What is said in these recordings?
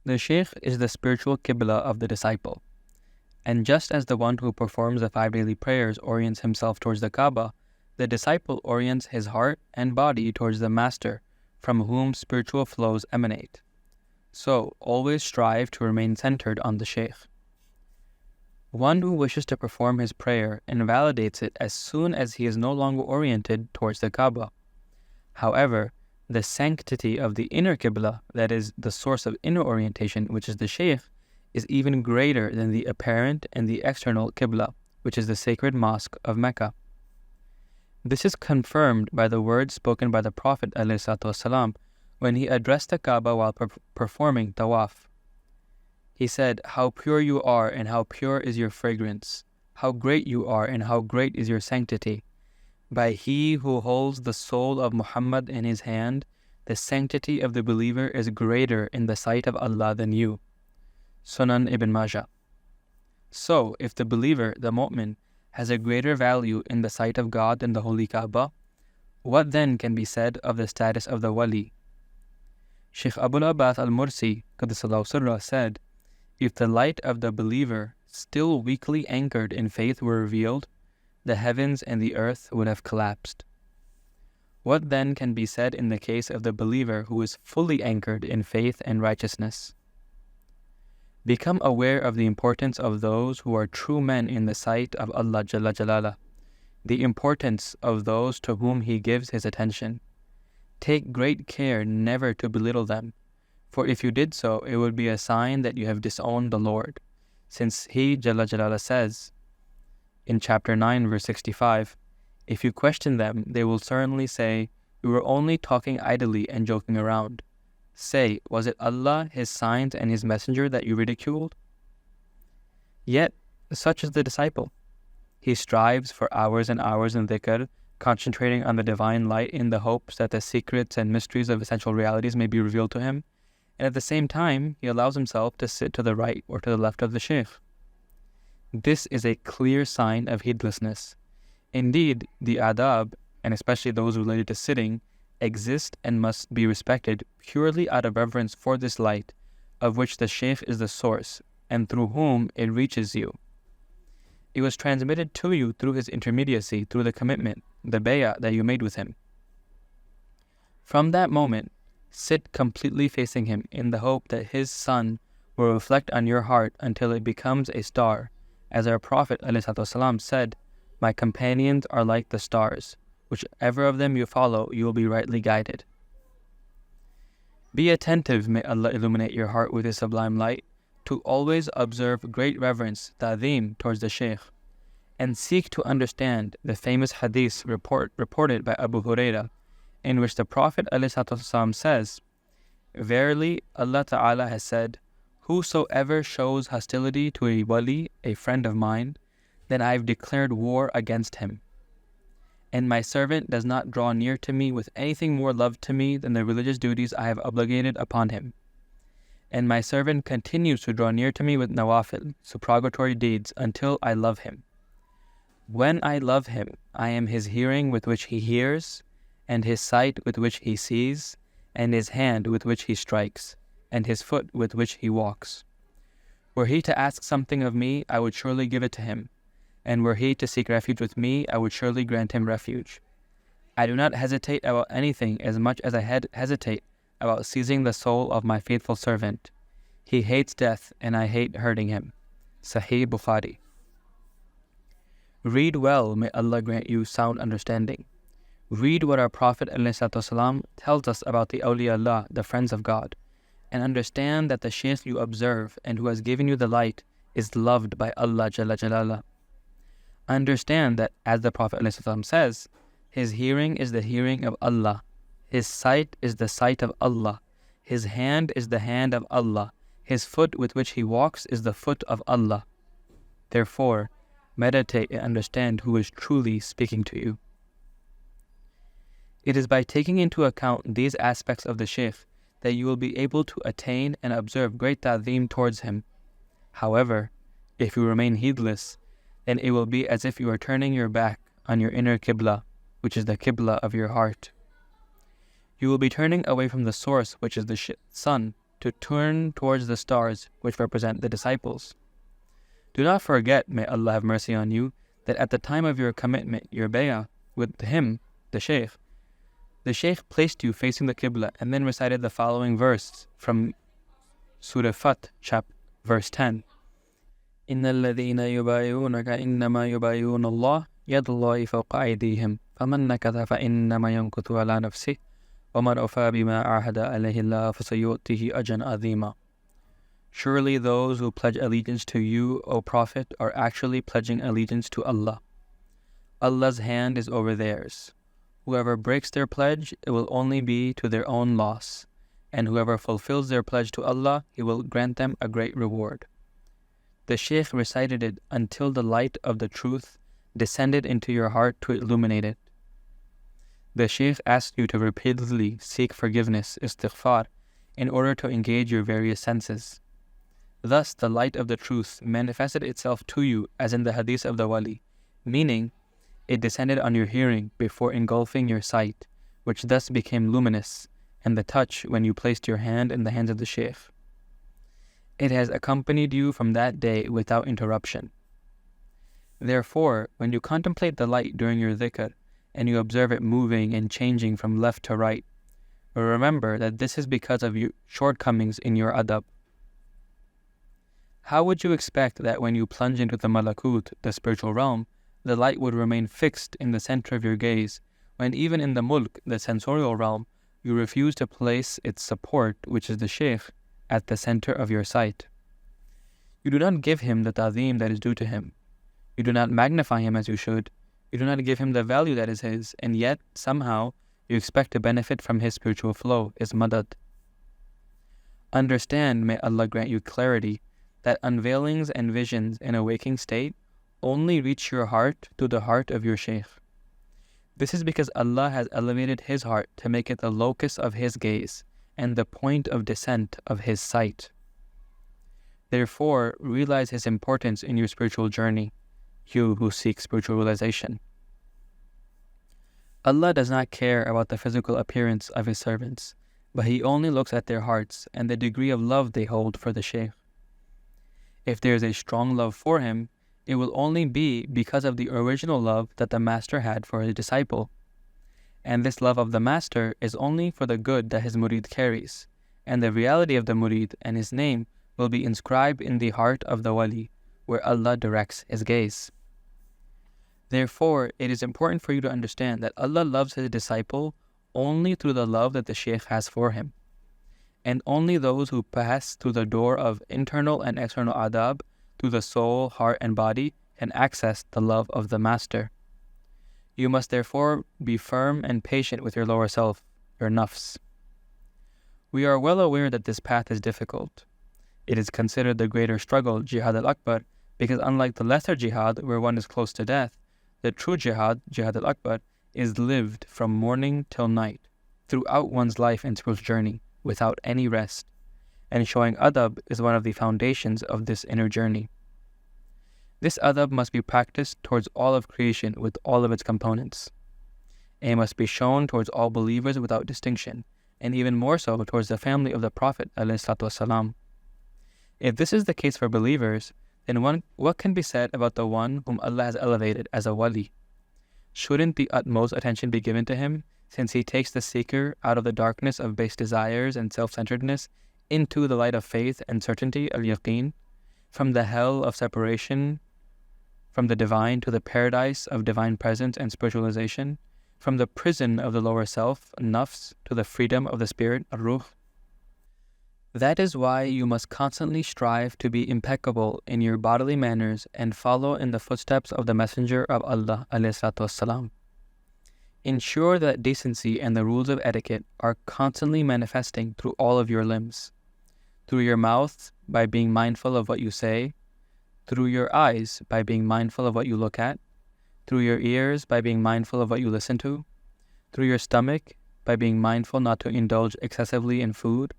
The Shaykh is the spiritual Qibla of the disciple. And just as the one who performs the 5 daily prayers orients himself towards the Kaaba, the disciple orients his heart and body towards the Master, from whom spiritual flows emanate. So, always strive to remain centered on the Shaykh. One who wishes to perform his prayer invalidates it as soon as he is no longer oriented towards the Kaaba. However, the sanctity of the inner Qibla, that is, the source of inner orientation, which is the Shaykh, is even greater than the apparent and the external Qibla, which is the sacred mosque of Mecca. This is confirmed by the words spoken by the Prophet ﷺ when he addressed the Kaaba while performing tawaf. He said, "How pure you are and how pure is your fragrance. How great you are and how great is your sanctity. By he who holds the soul of Muhammad in his hand, the sanctity of the believer is greater in the sight of Allah than you." Sunan Ibn Majah. So, if the believer, the mu'min, has a greater value in the sight of God than the Holy Kaaba, what then can be said of the status of the wali? Shaykh Abul Abbas al-Mursi, Qaddasallahu Sirrah, said, "If the light of the believer, still weakly anchored in faith, were revealed, the heavens and the earth would have collapsed." What then can be said in the case of the believer who is fully anchored in faith and righteousness? Become aware of the importance of those who are true men in the sight of Allah Jalla Jalala, the importance of those to whom He gives His attention. Take great care never to belittle them, for if you did so, it would be a sign that you have disowned the Lord, since He Jalla Jalala says in chapter 9 verse 65, "If you question them, they will certainly say, 'We were only talking idly and joking around.' Say, was it Allah, His signs, and His messenger that you ridiculed?" Yet, such is the disciple. He strives for hours and hours in dhikr, concentrating on the divine light in the hopes that the secrets and mysteries of essential realities may be revealed to him, and at the same time, he allows himself to sit to the right or to the left of the Shaykh. This is a clear sign of heedlessness. Indeed, the adab, and especially those related to sitting, exist and must be respected purely out of reverence for this light, of which the Shaykh is the source, and through whom it reaches you. It was transmitted to you through his intermediacy, through the commitment, the bay'ah that you made with him. From that moment, sit completely facing him in the hope that his sun will reflect on your heart until it becomes a star. As our Prophet ﷺ said, "My companions are like the stars. Whichever of them you follow, you will be rightly guided." Be attentive, may Allah illuminate your heart with His sublime light, to always observe great reverence, ta'zeem, towards the Shaykh, and seek to understand the famous hadith reported by Abu Hurairah, in which the Prophet ﷺ says, "Verily, Allah Ta'ala has said, whosoever shows hostility to a wali, a friend of mine, then I have declared war against him. And my servant does not draw near to me with anything more loved to me than the religious duties I have obligated upon him. And my servant continues to draw near to me with nawafil, supererogatory deeds, until I love him. When I love him, I am his hearing with which he hears, and his sight with which he sees, and his hand with which he strikes, and his foot with which he walks. Were he to ask something of me, I would surely give it to him. And were he to seek refuge with me, I would surely grant him refuge. I do not hesitate about anything as much as I hesitate about seizing the soul of my faithful servant. He hates death, and I hate hurting him." Sahih Bukhari. Read well, may Allah grant you sound understanding. Read what our Prophet ﷺ tells us about the awliya, the friends of God, and understand that the Shaykh you observe and who has given you the light is loved by Allah Jalla Jalala. Understand that, as the Prophet ﷺ says, his hearing is the hearing of Allah, his sight is the sight of Allah, his hand is the hand of Allah, his foot with which he walks is the foot of Allah. Therefore, meditate and understand who is truly speaking to you. It is by taking into account these aspects of the Shaykh that you will be able to attain and observe great ta'zeem towards him. However, if you remain heedless, then it will be as if you are turning your back on your inner Qibla, which is the Qibla of your heart. You will be turning away from the source, which is the sun, to turn towards the stars, which represent the disciples. Do not forget, may Allah have mercy on you, that at the time of your commitment, your bay'ah, with him, the Shaykh placed you facing the Qibla and then recited the following verse from Surah Fath, verse 10. إِنَّ الَّذِينَ يُبَايِعُونَكَ إِنَّمَا يُبَايِعُونَ اللَّهَ يَدُ اللَّهِ فَوْقَ أَيْدِيهِمْ فَمَنْ نَكَثَ فَإِنَّمَا يَنكُثُ عَلَى نَفْسِهِ وَمَنْ أَوْفَى بِمَا عَاهَدَ عَلَيْهِ اللَّهُ فَسَيُؤْتِيهِ أَجْرًا عَظِيمًا. Surely those who pledge allegiance to you, O Prophet, are actually pledging allegiance to Allah. Allah's hand is over theirs. Whoever breaks their pledge, it will only be to their own loss. And whoever fulfills their pledge to Allah, He will grant them a great reward. The Shaykh recited it until the light of the truth descended into your heart to illuminate it. The Shaykh asked you to repeatedly seek forgiveness, istighfar, in order to engage your various senses. Thus, the light of the truth manifested itself to you as in the hadith of the wali, meaning it descended on your hearing before engulfing your sight, which thus became luminous, and the touch when you placed your hand in the hands of the Shaykh. It has accompanied you from that day without interruption. Therefore, when you contemplate the light during your dhikr, and you observe it moving and changing from left to right, remember that this is because of your shortcomings in your adab. How would you expect that when you plunge into the malakut, the spiritual realm, the light would remain fixed in the center of your gaze, when even in the mulk, the sensorial realm, you refuse to place its support, which is the Shaykh, at the center of your sight? You do not give him the ta'zeem that is due to him. You do not magnify him as you should. You do not give him the value that is his, and yet, somehow, you expect to benefit from his spiritual flow, his madad. Understand, may Allah grant you clarity, that unveilings and visions in a waking state only reach your heart to the heart of your Shaykh. This is because Allah has elevated his heart to make it the locus of his gaze and the point of descent of his sight. Therefore, realize his importance in your spiritual journey, you who seek spiritual realization. Allah does not care about the physical appearance of his servants, but he only looks at their hearts and the degree of love they hold for the Shaykh. If there is a strong love for him, it will only be because of the original love that the master had for his disciple. And this love of the master is only for the good that his murid carries, and the reality of the murid and his name will be inscribed in the heart of the wali, where Allah directs his gaze. Therefore, it is important for you to understand that Allah loves his disciple only through the love that the Shaykh has for him. And only those who pass through the door of internal and external adab, through the soul, heart, and body, can access the love of the master. You must therefore be firm and patient with your lower self, your nafs. We are well aware that this path is difficult. It is considered the greater struggle, jihad al-akbar, because unlike the lesser jihad where one is close to death, the true jihad, jihad al-akbar, is lived from morning till night, throughout one's life and spiritual journey, without any rest, and showing adab is one of the foundations of this inner journey. This adab must be practiced towards all of creation with all of its components. It must be shown towards all believers without distinction, and even more so towards the family of the Prophet ﷺ. If this is the case for believers, then what can be said about the one whom Allah has elevated as a wali? Shouldn't the utmost attention be given to him, since he takes the seeker out of the darkness of base desires and self-centeredness into the light of faith and certainty, al-yaqeen, from the hell of separation from the divine to the paradise of divine presence and spiritualization, from the prison of the lower self, nafs, to the freedom of the spirit, ar-ruh? That is why you must constantly strive to be impeccable in your bodily manners and follow in the footsteps of the Messenger of Allah ﷺ. Ensure that decency and the rules of etiquette are constantly manifesting through all of your limbs. Through your mouth, by being mindful of what you say. Through your eyes, by being mindful of what you look at. Through your ears, by being mindful of what you listen to. Through your stomach, by being mindful not to indulge excessively in food.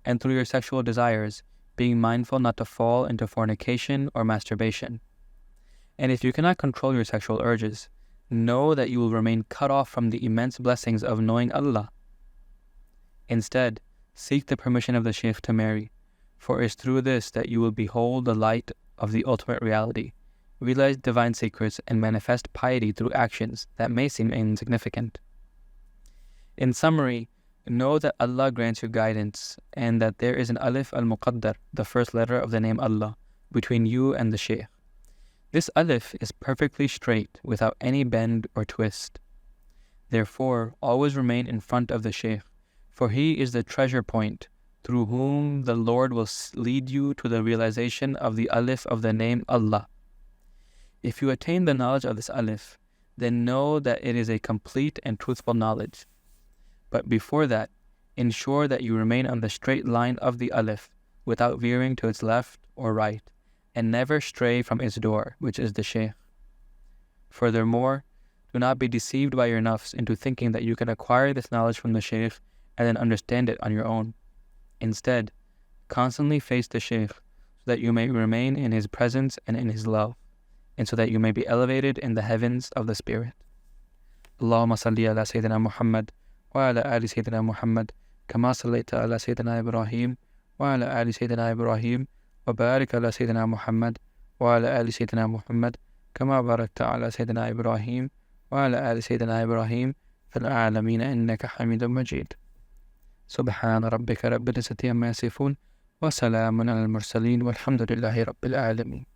And through your sexual desires, being mindful not to fall into fornication or masturbation. And if you cannot control your sexual urges, know that you will remain cut off from the immense blessings of knowing Allah. Instead, Seek the permission of the Shaykh to marry, for it is through this that you will behold the light of the ultimate reality, realize divine secrets, and manifest piety through actions that may seem insignificant. In summary, know that Allah grants you guidance and that there is an alif al-muqaddar, the first letter of the name Allah, between you and the Shaykh. This alif is perfectly straight without any bend or twist. Therefore, always remain in front of the Shaykh, for he is the treasure point through whom the Lord will lead you to the realization of the alif of the name Allah. If you attain the knowledge of this alif, then know that it is a complete and truthful knowledge. But before that, ensure that you remain on the straight line of the alif without veering to its left or right, and never stray from its door, which is the Shaykh. Furthermore, do not be deceived by your nafs into thinking that you can acquire this knowledge from the Shaykh and then understand it on your own. Instead, constantly face the Shaykh so that you may remain in his presence and in his love, and so that you may be elevated in the heavens of the Spirit. Allahumma salli ala Sayyidina Muhammad wa ala ali Sayyidina Muhammad kama sallaita ala Sayyidina Ibrahim wa ala ali Sayyidina Ibrahim wa barik ala Sayyidina Muhammad wa ala ali Sayyidina Muhammad kama barakta ala Sayyidina Ibrahim wa ala ali Sayyidina Ibrahim fil a'lameen innaka hamidun majid. سبحان ربك رب العزة عما يصفون وسلام على المرسلين والحمد لله رب العالمين.